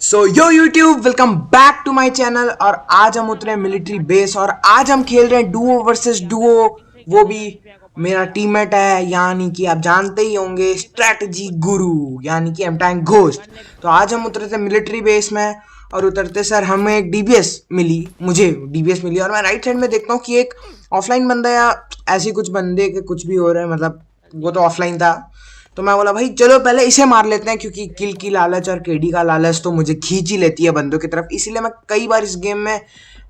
So yo YouTube welcome back to my channel. और आज हम उतरे मिलिट्री बेस और आज हम खेल रहे हैं डुओ वर्सेस डुओ। वो भी मेरा टीममेट है, यानी कि आप जानते ही होंगे, स्ट्रेटजी गुरु यानी कि एमटैंक घोस्ट। तो आज हम उतरे थे मिलिट्री बेस में और उतरते सर हमें एक डीबीएस मिली, मुझे डीबीएस मिली और मैं राइट साइड में देखता हूँ कि एक ऑफलाइन बंदा या ऐसी कुछ बंदे के कुछ भी हो रहे हैं, मतलब वो तो ऑफलाइन था। तो मैं बोला भाई चलो पहले इसे मार लेते हैं, क्योंकि किल की लालच और केडी का लालच तो मुझे खींच ही लेती है बंदों की तरफ। इसीलिए मैं कई बार इस गेम में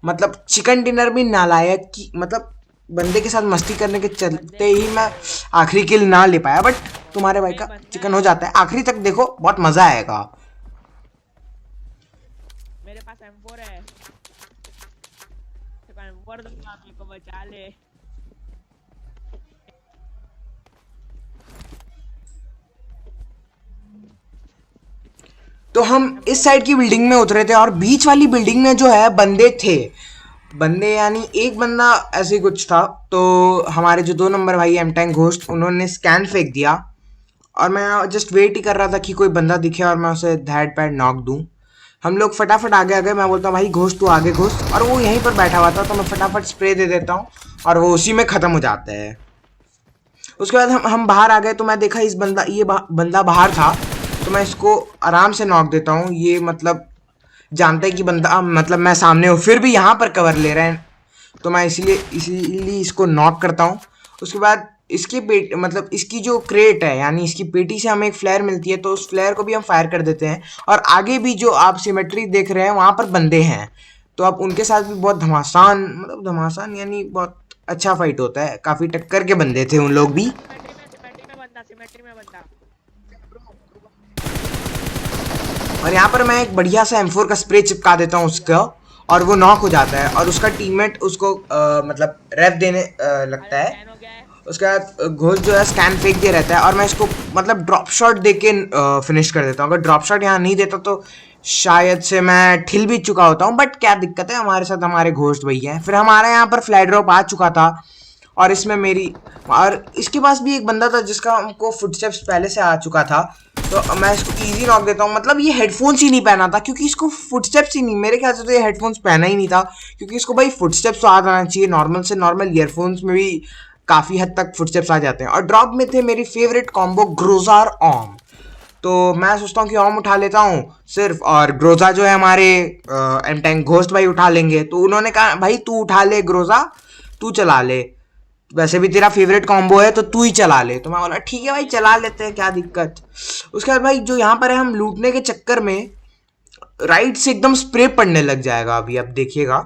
मतलब चिकन डिनर भी नालायक की मतलब बंदे के साथ मस्ती करने के चलते ही मैं आखिरी किल ना ले पाया। बट तुम्हारे भाई का चिकन हो जाता है, आखिरी तक देखो बहुत मजा आएगा। मेरे पास M4 है। तो M4 दूंगा, मेरे को बचा ले। तो हम इस साइड की बिल्डिंग में उतरे थे और बीच वाली बिल्डिंग में जो है बंदे थे। बंदे यानी एक बंदा ऐसे कुछ था। तो हमारे जो 2 नंबर भाई एमटैंक घोस्ट, उन्होंने स्कैन फेंक दिया और मैं जस्ट वेट ही कर रहा था कि कोई बंदा दिखे और मैं उसे धैड पैड नॉक दूं। हम लोग फटाफट आगे आ गए। मैं बोलता हूँ भाई घोस्ट तू आगे घोस्ट, और वो यहीं पर बैठा हुआ था। तो मैं फटाफट स्प्रे दे देता हूँ और वो उसी में ख़त्म हो जाता है। उसके बाद हम बाहर आ गए। तो मैं देखा इस बंदा बाहर था। तो मैं इसको आराम से नॉक देता हूँ। ये मतलब जानता है कि बंदा मतलब मैं सामने हूँ, फिर भी यहाँ पर कवर ले रहे हैं। तो मैं इसीलिए इसको नॉक करता हूँ। उसके बाद इसकी पेट मतलब इसकी जो क्रेट है यानी इसकी पेटी से हमें एक फ्लेयर मिलती है, तो उस फ्लेयर को भी हम फायर कर देते हैं। और आगे भी जो आप सिमेट्री देख रहे हैं वहाँ पर बंदे हैं, तो अब उनके साथ भी बहुत घमासान मतलब घमासान यानी बहुत अच्छा फाइट होता है। काफ़ी टक्कर के बंदे थे उन लोग भी। सिमेट्री में बंदा। और यहाँ पर मैं एक बढ़िया सा M4 का स्प्रे चिपका देता हूँ उसका, और वो नॉक हो जाता है। और उसका टीममेट उसको मतलब रेफ देने लगता अरे है। स्कैन हो गया है। उसके बाद घोष जो है स्कैन फेंक दिया रहता है और मैं इसको मतलब ड्रॉप शॉट दे के फिनिश कर देता हूँ। अगर ड्रॉप शॉट यहाँ नहीं देता तो शायद से मैं ठिल भी चुका होता हूँ। बट क्या दिक्कत है, हमारे साथ हमारे घोस्ट भैया हैं। फिर हमारे यहाँ पर फ्लैट ड्रॉप आ चुका था और इसमें मेरी और इसके पास भी एक बंदा था जिसका हमको फुटस्टेप्स पहले से आ चुका था। तो मैं इसको इजी नॉक देता हूँ। मतलब ये हेडफोन्स ही नहीं पहना था, क्योंकि इसको फुटस्टेप्स ही नहीं, मेरे ख्याल से तो ये हेडफोन्स पहना ही नहीं था। क्योंकि इसको भाई फुटस्टेप्स तो आ जाना चाहिए, नॉर्मल से नॉर्मल ईयरफोन्स में भी काफ़ी हद तक फुटस्टेप्स आ जाते हैं। और ड्रॉप में थे मेरी फेवरेट कॉम्बो ग्रोजार ऑम। तो मैं सोचता हूँ कि ऑम उठा लेता हूँ सिर्फ, और ग्रोजा जो है हमारे एम टैंक घोस्ट भाई उठा लेंगे। तो उन्होंने कहा भाई तू उठा ले ग्रोजा, तू चला ले, वैसे भी तेरा फेवरेट कॉम्बो है तो तू ही चला ले। तो मैं बोला ठीक है भाई चला लेते हैं, क्या दिक्कत। उसके बाद भाई जो यहाँ पर है, हम लूटने के चक्कर में राइट से एकदम स्प्रे पड़ने लग जाएगा अभी, अब देखिएगा।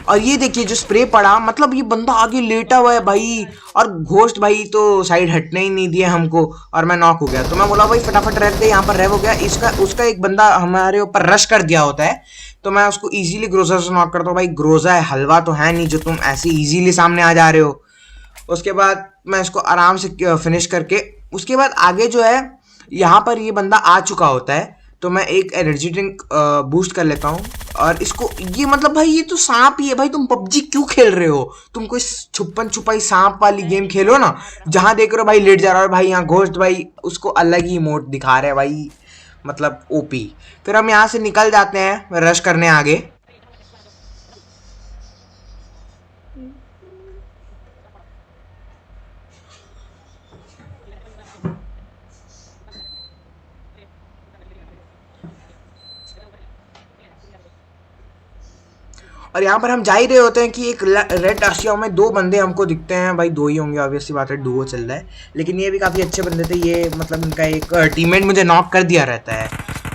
और ये देखिए जो स्प्रे पड़ा, मतलब ये बंदा आगे लेटा हुआ है भाई, और घोस्ट भाई तो साइड हटने ही नहीं दिया हमको, और मैं नॉक हो गया। तो मैं बोला भाई फटाफट रेव दे, यहाँ पर रेव हो गया। इसका उसका एक बंदा हमारे ऊपर रश कर दिया होता है। तो मैं उसको इजीली ग्रोजा से नॉक करता हूँ। भाई ग्रोजा है, हलवा तो है नहीं जो तुम ऐसे इजीली सामने आ जा रहे हो। उसके बाद मैं इसको आराम से फिनिश करके, उसके बाद आगे जो है यहाँ पर ये बंदा आ चुका होता है। तो मैं एक एनर्जी ड्रिंक बूस्ट कर लेता हूँ और इसको, ये मतलब भाई ये तो सांप ही है भाई, तुम पबजी क्यों खेल रहे हो? तुम कोई छुपन छुपाई सांप वाली गेम खेलो ना, जहाँ देख रहे हो भाई लेट जा रहा है भाई, यहाँ घोस्ट भाई उसको अलग ही इमोट दिखा रहे हैं भाई, मतलब ओपी। फिर हम यहाँ से निकल जाते हैं रश करने आगे। और यहाँ पर हम जा ही रहे होते हैं कि एक रेड आशिया में 2 बंदे हमको दिखते हैं। भाई 2 ही होंगे, ऑब्वियसली बात है, डुओ चल रहा है। लेकिन ये भी काफ़ी अच्छे बंदे थे ये, मतलब इनका एक टीममेट मुझे नॉक कर दिया रहता है।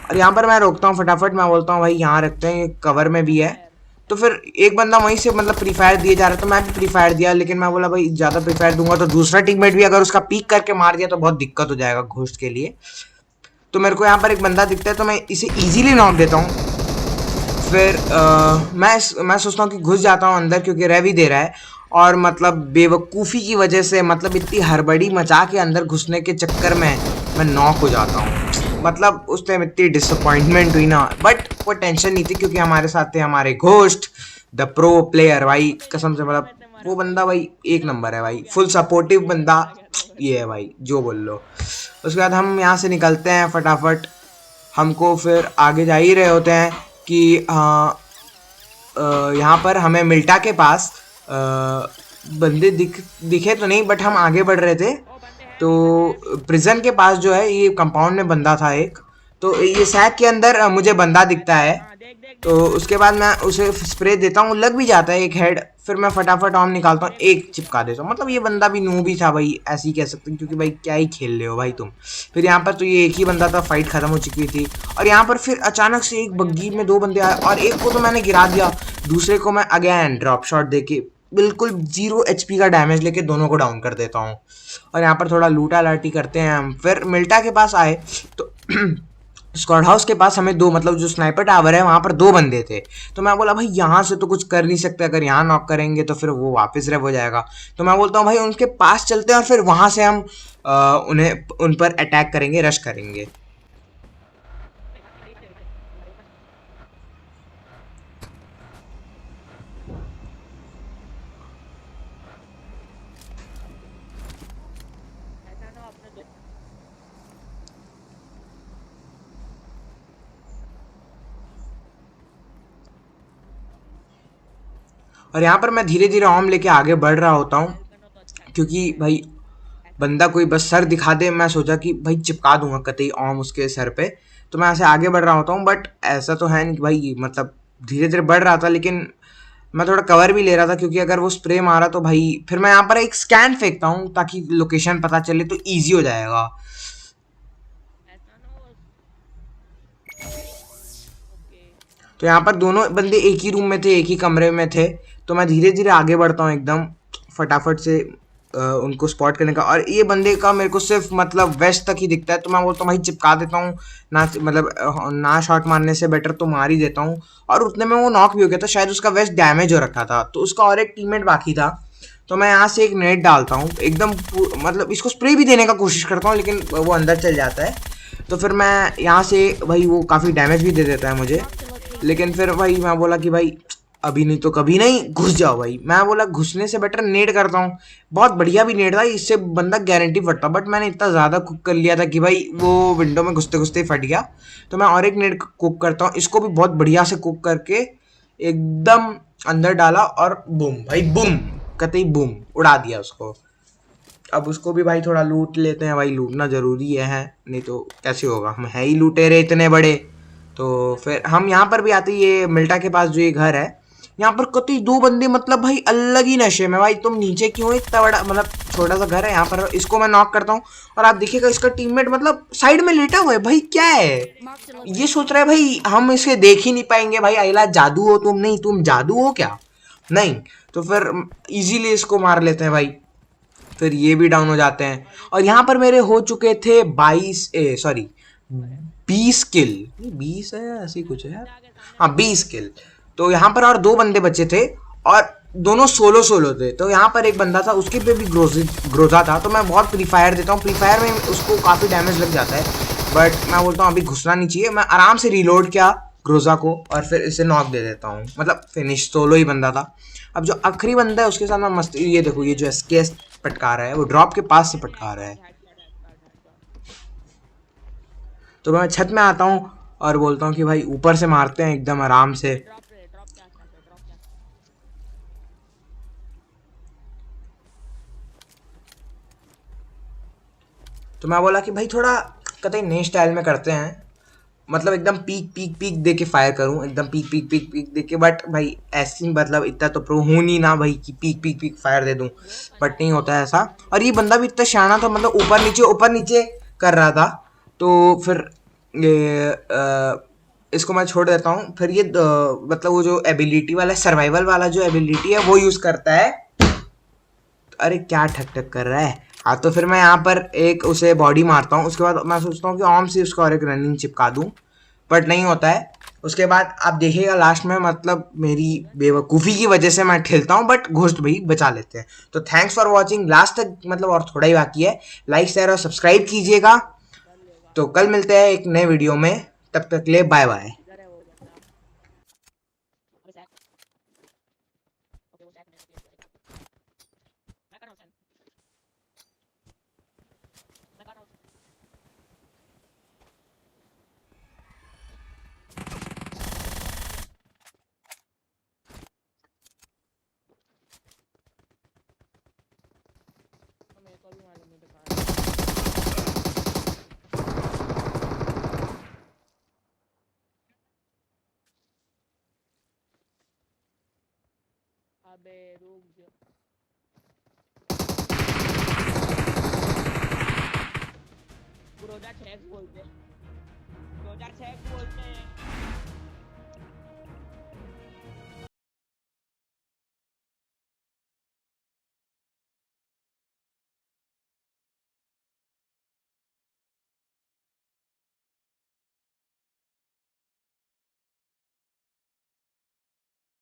और यहाँ पर मैं रोकता हूँ फटाफट, मैं बोलता हूँ भाई यहाँ रखते हैं, कवर में भी है। तो फिर एक बंदा वहीं से मतलब प्री फायर दिए जा रहा है, तो मैं भी प्री फायर दिया। लेकिन मैं बोला भाई ज़्यादा प्री फायर दूंगा तो दूसरा टीममेट भी अगर उसका पीक करके मार दिया तो बहुत दिक्कत हो जाएगा घोस्ट के लिए। तो मेरे को यहाँ पर एक बंदा दिखता है, तो मैं इसे ईजिली नॉक देता हूँ। फिर मैं सोचता हूँ कि घुस जाता हूँ अंदर, क्योंकि रह भी दे रहा है। और मतलब बेवकूफ़ी की वजह से, मतलब इतनी हड़बड़ी मचा के अंदर घुसने के चक्कर में मैं नॉक हो जाता हूँ। मतलब उस टाइम इतनी डिसअपॉइंटमेंट हुई ना, बट कोई टेंशन नहीं थी क्योंकि हमारे साथ थे हमारे घोस्ट द प्रो प्लेयर भाई, कसम से मतलब मैं से मरा वो भाई। बंदा भाई एक नंबर है हो भाई, गया। फुल सपोर्टिव मैं से बंदा। मरा क्या था भाई। ये है भाई जो बोल लो। उसके बाद हम यहाँ से निकलते हैं फटाफट। हमको फिर आगे जा ही रहे होते हैं कि हाँ, यहाँ पर हमें मिल्टा के पास बंदे दिखे तो नहीं, बट हम आगे बढ़ रहे थे ओ बंदे हैं, तो नहीं बंदे हैं। प्रिजन के पास जो है ये कंपाउंड में बंदा था एक, तो ये सैक के अंदर मुझे बंदा दिखता है। हाँ देख देख तो देख ऊपर उसके देख। बाद मैं उसे स्प्रे देता हूँ, लग भी जाता है एक हेड। फिर मैं फटाफट ऑम निकालता हूँ, देख एक चिपका देता हूँ। मतलब ये बंदा भी नूब ही था भाई, ऐसे ही कह सकते हैं, क्योंकि भाई क्या ही खेल रहे हो भाई तुम। फिर यहाँ पर तो ये एक ही बंदा था, फाइट खत्म हो चुकी थी। और यहाँ पर फिर अचानक से एक बढ़िया बग्गी में बढ़िया। 2 बंदे आए, और एक को तो मैंने गिरा दिया, दूसरे को मैं अगेन ड्रॉप शॉट देके बिल्कुल 0 HP का डैमेज लेके दोनों को डाउन कर देता हूँ। और यहाँ पर थोड़ा लूटा लाटी करते हैं हम। फिर मिल्टा के पास आए तो स्क्वाड हाउस के पास हमें 2, मतलब जो स्नाइपर टावर है वहां पर 2 बंदे थे। तो मैं बोला भाई यहाँ से तो कुछ कर नहीं सकते, अगर यहाँ नॉक करेंगे तो फिर वो वापस रेव हो जाएगा। तो मैं बोलता हूँ भाई उनके पास चलते हैं और फिर वहां से हम उन्हें उन पर अटैक करेंगे, रश करेंगे। ऐसा ना अपने दो। और यहाँ पर मैं धीरे धीरे ऑम लेके आगे बढ़ रहा होता हूँ, हेल्प करना तो अच्छा है। क्योंकि भाई ऐसा बंदा कोई बस सर दिखा दे, मैं सोचा कि भाई चिपका दूंगा कतई ऑम उसके सर पे। तो मैं ऐसे आगे बढ़ रहा होता हूँ, बट ऐसा तो है नहीं कि भाई, मतलब धीरे धीरे बढ़ रहा था, लेकिन मैं थोड़ा कवर भी ले रहा था, क्योंकि अगर वो स्प्रे मारा तो भाई फिर मैं यहाँ पर एक स्कैन फेंकता हूँ ताकि लोकेशन पता चले तो ईजी हो जाएगा। ऐसा ना वो। ओके। तो यहाँ पर दोनों बंदे एक ही रूम में थे, एक ही कमरे में थे। तो मैं धीरे धीरे आगे बढ़ता हूँ एकदम फटाफट से उनको स्पॉट करने का। और ये बंदे का मेरे को सिर्फ मतलब वेस्ट तक ही दिखता है, तो मैं बोलता हूँ भाई चिपका देता हूँ ना, मतलब ना शॉट मारने से बेटर तो मार ही देता हूँ। और उतने में वो नॉक भी हो गया था, शायद उसका वेस्ट डैमेज हो रखा था, तो उसका और एक टीममेट बाकी था। तो मैं यहाँ से एक नेट डालता हूँ एकदम मतलब इसको स्प्रे भी देने का कोशिश करता हूँ, लेकिन वो अंदर चल जाता है। तो फिर मैं यहाँ से भाई, वो काफ़ी डैमेज भी दे देता है मुझे। लेकिन फिर भाई मैं बोला कि भाई अभी नहीं तो कभी नहीं, घुस जाओ भाई। मैं बोला घुसने से बेटर नेड करता हूँ। बहुत बढ़िया भी नेड था, इससे बंदा गारंटी फटता, बट मैंने इतना ज़्यादा कुक कर लिया था कि भाई वो विंडो में घुसते घुसते ही फट गया। तो मैं और एक नेड कुक करता हूँ, इसको भी बहुत बढ़िया से कुक करके एकदम अंदर डाला, और बूम भाई बूम, कतई बूम उड़ा दिया उसको। अब उसको भी भाई थोड़ा लूट लेते हैं, भाई लूटना जरूरी है, नहीं तो कैसे होगा, हम है ही लुटेरे इतने बड़े। तो फिर हम यहाँ पर भी आते, ये मिल्टा के पास जो ये घर है, यहाँ पर कतई 2 बंदे, मतलब भाई अलग ही नशे में। भाई तुम नीचे क्यों हो, इतना बड़ा मतलब छोटा सा घर है यहाँ पर। इसको मैं नॉक करता हूँ, और आप देखिएगा इसका टीममेट मतलब साइड में लेटा हुआ है। भाई क्या है, ये सोच रहा है भाई हम इसे देख ही नहीं पाएंगे। भाई अला जादू हो तुम, नहीं तुम जादू हो क्या, नहीं। तो फिर इजीली इसको मार लेते हैं भाई। फिर ये भी डाउन हो जाते हैं। और देख और यहाँ पर मेरे हो चुके थे 22, सॉरी 20 किल, 20 है ऐसे ही कुछ है यार, बंदे आगे सामने हाँ बंदे। 20 किल। तो यहाँ पर और 2 बंदे बचे थे, और दोनों सोलो सोलो थे। तो यहाँ पर एक बंदा था, उसके पे भी ग्रोजा था। तो मैं बहुत प्री फायर देता हूँ, प्री फायर में उसको काफ़ी डैमेज लग जाता है, बट मैं बोलता हूँ अभी घुसना नहीं चाहिए। मैं आराम से रिलोड किया ग्रोजा को, और फिर इसे नॉक दे देता हूँ, मतलब फिनिश, सोलो ही बंदा था। अब जो आखिरी बंदा है उसके साथ मैं मस्त, ये देखो ये जो एसकेएस पटका रहा है, वो ड्रॉप के पास से नहीं नहीं पटका रहा है। Headshot headshot headshot headshot. तो मैं छत में आता हूँ और बोलता हूँ कि भाई ऊपर से मारते हैं एकदम आराम से। ये ड्रॉप के आसपास है, ड्रॉप के आसपास। तो मैं बोला कि भाई थोड़ा कतई नए स्टाइल में करते हैं, मतलब एकदम पीक पीक पीक दे के फायर करूं, एकदम पीक पीक पीक पीक दे के। बट भाई ऐसी मतलब इतना तो प्रो हूं नहीं ना भाई कि पीक पीक पीक फायर दे दूं, वो बट करना नहीं है होता है भाई, ऐसा। करने और दो। ये बंदा भी इतना शाना था, मतलब ऊपर नीचे कर रहा था। तो फिर ये इसको मैं छोड़ देता हूँ। फिर ये मतलब वो जो एबिलिटी वाला सर्वाइवल वाला जो एबिलिटी है वो यूज़ करता है। अरे क्या ठक ठक कर रहा है। हाँ तो फिर मैं यहाँ पर एक उसे बॉडी मारता हूँ, उसके बाद मैं सोचता हूँ कि आर्म से उसका और एक रनिंग चिपका दूँ, बट नहीं होता है। उसके बाद आप देखिएगा लास्ट में, मतलब मेरी बेवकूफ़ी की वजह से मैं ठेलता हूँ, बट घोस्ट भाई बचा लेते हैं। तो थैंक्स फॉर वॉचिंग लास्ट तक, मतलब और थोड़ा ही बाकी है। लाइक शेयर और सब्सक्राइब कीजिएगा। कर लेगा। तो कल मिलते हैं एक नए वीडियो में, तब तक के लिए बाय बाय। इधर है वो बंदा। अबे सैक। ओके वो सैक नहीं होती है। मैं कर रहा हूँ सैक। मैं कर रहा हूँ। अबे रुक जा। प्रोजेक्ट हैक बोलते हैं, प्रोजेक्ट हैक बोलते